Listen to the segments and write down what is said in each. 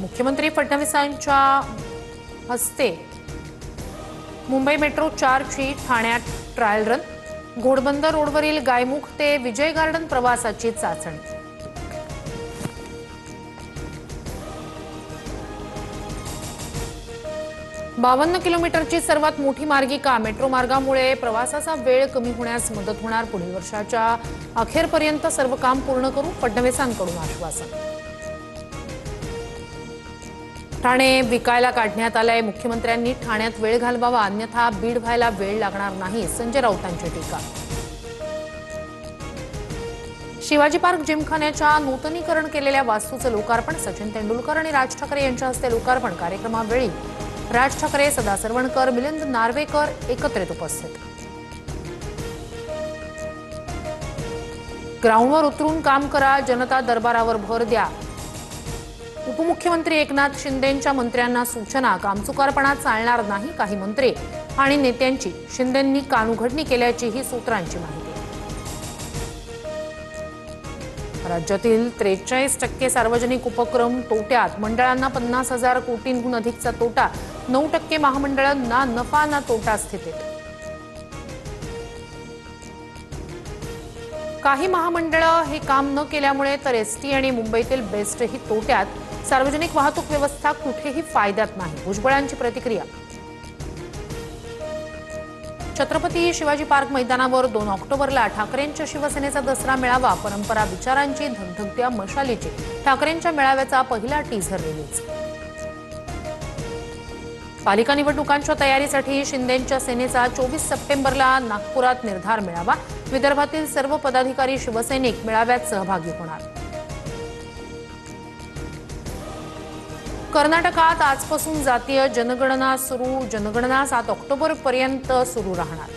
मुख्यमंत्री फडणवीसांच्या हस्ते मुंबई मेट्रो 4 ची ठाण्यात ट्रायल रन। घोडबंदर रोडवरील गायमुख ते विजय गार्डन प्रवासाची चाचणी। 52 किलोमीटरची सर्वात मोठी मार्गिका मेट्रो मार्गामुळे प्रवासाचा वेळ कमी होण्यास मदत होणार। पुढील वर्षाच्या अखेरपर्यंत सर्व काम पूर्ण करू, फडणवीसांकडून आश्वासन। ठाणे विकायला काढण्यात आलंय। मुख्यमंत्र्यांनी ठाण्यात वेळ घालवावा, अन्यथा बीड व्हायला वेळ लागणार नाही, संजय राऊतांची टीका। शिवाजी पार्क जिमखान्याच्या नूतनीकरण केलेल्या वास्तूचं लोकार्पण। सचिन तेंडुलकर आणि राज ठाकरे यांच्या हस्ते लोकार्पण। कार्यक्रमावेळी राज ठाकरे, सदा सरवणकर, मिलिंद नार्वेकर एकत्रित उपस्थित। ग्राउंडवर उतरून काम करा, जनता दरबारावर भर द्या। उपमुख्यमंत्री एकनाथ शिंदेंच्या मंत्र्यांना सूचना। कामचुकारपणा चालणार नाही। काही मंत्री आणि नेत्यांची शिंदेंनी कानउघडणी केल्याचीही सूत्रांची माहिती। राज्यातील 43% सार्वजनिक उपक्रम तोट्यात। मंडळांना 50,000 कोटींहून अधिकचा तोटा। 9% महामंडळं ना नफा ना तोटा स्थितीत। काही महामंडळं हे काम न केल्यामुळे तर एसटी आणि मुंबईतील बेस्टही तोट्यात। सार्वजनिक वाहतूक व्यवस्था कुठेही फायद्यात नाही, भुजबळांची प्रतिक्रिया। छत्रपती शिवाजी पार्क मैदानावर 2 ऑक्टोबरला ठाकरेंच्या शिवसेनेचा दसरा मेळावा। परंपरा विचारांची, धगधगत्या मशालीची। ठाकरेंच्या मेळाव्याचा पहिला टीझर रिलीज। पालिका निवडणुकांच्या तयारीसाठी शिंदेंच्या सेनेचा 24 सप्टेंबरला नागपुरात निर्धार मेळावा। विदर्भातील सर्व पदाधिकारी, शिवसैनिक मेळाव्यात सहभागी होणार। कर्नाटकात आजपासून जातीय जनगणना सुरू। जनगणना 7 ऑक्टोबरपर्यंत सुरू राहणार।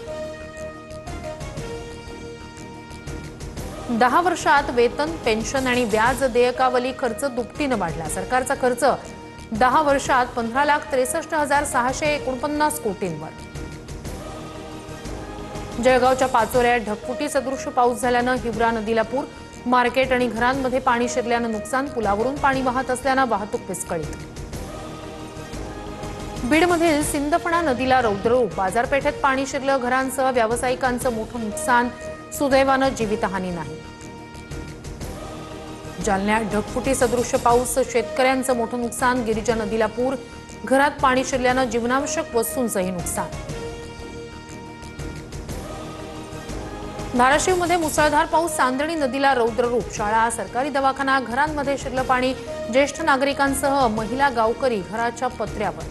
10 वर्षात वेतन, पेन्शन आणि व्याज देयकावली खर्च दुपटीनं वाढला। सरकारचा खर्च 10 वर्षात 15,63,649 कोटींवर। जळगावच्या पाचोऱ्यात ढगफुटी सदृश पाऊस झाल्यानं हिवरा नदीला पूर। मार्केट आणि घरांमध्ये पाणी शिरल्यानं नुकसान। पुलावरून पाणी वाहत असल्यानं वाहतूक विस्कळीत। बीडमधील सिंदफणा नदीला रौद्ररूप। बाजारपेठेत पाणी शिरलं। घरांसह व्यावसायिकांचं मोठं नुकसान। सुदैवानं जीवितहानी नाही। जालन्यात ढगफुटी सदृश पाऊस, शेतकऱ्यांचं मोठं नुकसान। गिरीजा नदीला पूर। घरात पाणी शिरल्यानं जीवनावश्यक वस्तूंचंही नुकसान। धाराशिवमध्ये मुसळधार पाऊस। चांदणी नदीला रौद्ररूप। शाळा, सरकारी दवाखाना, घरांमध्ये शिरलं पाणी। ज्येष्ठ नागरिकांसह महिला, गावकरी घराच्या पत्र्यावर।